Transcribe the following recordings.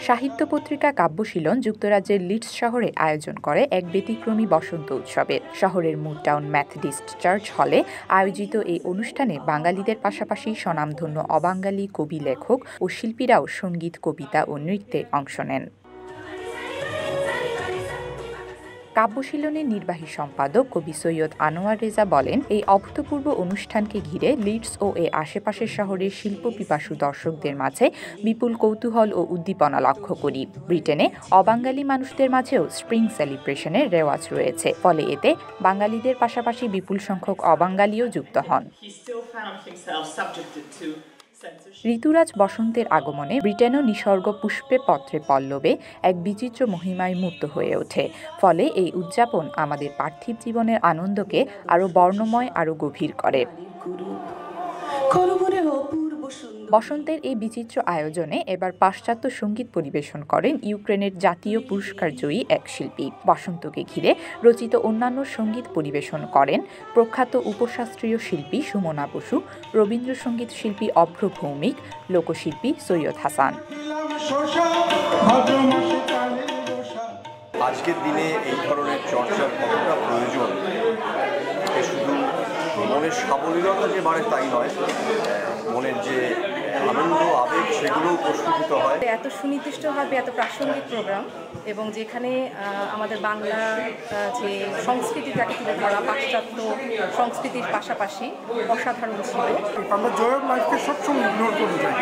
সাহিত্য পত্রিকা কাব্যশীলন যুক্তরাজ্যের লিডস শহরে আয়োজন করে এক ব্যতিক্রমী বসন্ত উৎসবের। শহরের মুরটাউন মেথডিস্ট চার্চ হলে আয়োজিত এই অনুষ্ঠানে বাঙালিদের পাশাপাশি স্বনামধন্য অবাঙালি কবি, লেখক ও শিল্পীরাও সঙ্গীত, কবিতা ও নৃত্যে অংশ নেন। কাব্যশীলনের নির্বাহী সম্পাদক কবি সৈয়দ আনোয়ার রেজা বলেন, এই অভূতপূর্ব অনুষ্ঠানকে ঘিরে লিডস ও এর আশেপাশের শহরের শিল্প পিপাসু দর্শকদের মাঝে বিপুল কৌতূহল ও উদ্দীপনা লক্ষ্য করি। ব্রিটেনে অবাঙালি মানুষদের মাঝেও স্প্রিং সেলিব্রেশনের রেওয়াজ রয়েছে, ফলে এতে বাঙালিদের পাশাপাশি বিপুল সংখ্যক অবাঙালিও যুক্ত হন। ঋতুরাজ বসন্তের আগমনে ব্রিটেনও নিসর্গ পুষ্পে পত্রে পল্লবে এক বিচিত্র মহিমায় মুক্ত হয়ে ওঠে। ফলে এই উদযাপন আমাদের পার্থিব জীবনের আনন্দকে আরও বর্ণময়, আরও গভীর করে। বসন্তের এই বিচিত্র আয়োজনে এবার পাশ্চাত্য সঙ্গীত পরিবেশন করেন ইউক্রেনের জাতীয় পুরস্কার জয়ী এক শিল্পী। বসন্তকে ঘিরে রচিত অন্যান্য সঙ্গীত পরিবেশন করেন প্রখ্যাত উপশাস্ত্রীয় শিল্পী সুমনা বসু, রবীন্দ্রসঙ্গীত শিল্পী অভ্র ভৌমিক, লোকশিল্পী সৈয়দ হাসান। আজকের দিনে এই ধরনের চর্চার কতটা প্রয়োজন, শুধু মনের সাবলীলতা যে বাড়ে তাই নয়, মনের যে আনন্দ, আবেগ, সেগুলোও প্রস্ফুটিত হয়। এত সুনির্দিষ্টভাবে এত প্রাসঙ্গিক প্রোগ্রাম, এবং যেখানে আমাদের বাংলা যে সংস্কৃতিটাকে তুলে ধরা পাশ্চাত্য সংস্কৃতির পাশাপাশি অসাধারণ ছিল। আমরা জয় অফ লাইফকে সবসময় ইগনোর করে যাই,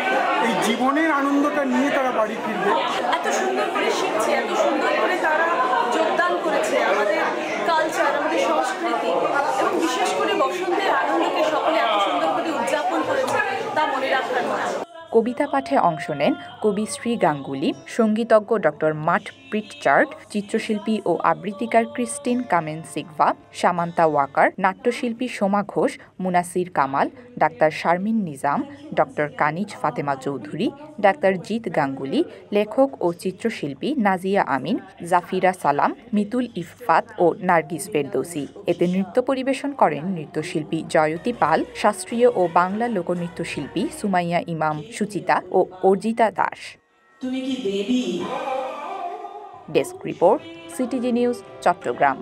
এই জীবনের আনন্দটা নিয়ে তারা বাড়ি ফিরবে। এত সুন্দর করে শিখছে, এত সুন্দর করে তারা যোগদান করেছে আমাদের কালচার, আমাদের সংস্কৃতি, এবং বিশেষ করে বসন্তের আনন্দকে সকলে এত সুন্দর করে উদযাপন করেছে, তা মনে রাখার মতো। কবিতা পাঠে অংশ নেন কবি শ্রী গাঙ্গুলি, সঙ্গীতজ্ঞ ডক্টর মাট প্রিটচার্ড, চিত্রশিল্পী ও আবৃত্তিকার Christine Kamen Sigva, Samantha Walker, নাট্যশিল্পী সোমা ঘোষ, মুনাসির কামাল, ডাক্তার শারমিন নিজাম, ডক্টর কানিজ ফাতেমা চৌধুরী, ডাক্তার জিত গাঙ্গুলি, লেখক ও চিত্রশিল্পী নাজিয়া আমিন, জাফিরা সালাম, মিতুল ইফফাত ও নার্গিস ফেরদৌসি। এতে নৃত্য পরিবেশন করেন নৃত্যশিল্পী জয়তী পাল, শাস্ত্রীয় ও বাংলা লোকনৃত্য শিল্পী সুমাইয়া ইমাম, সুচিতা ও Arjita Das. Desk report, CTG news, Chittagong.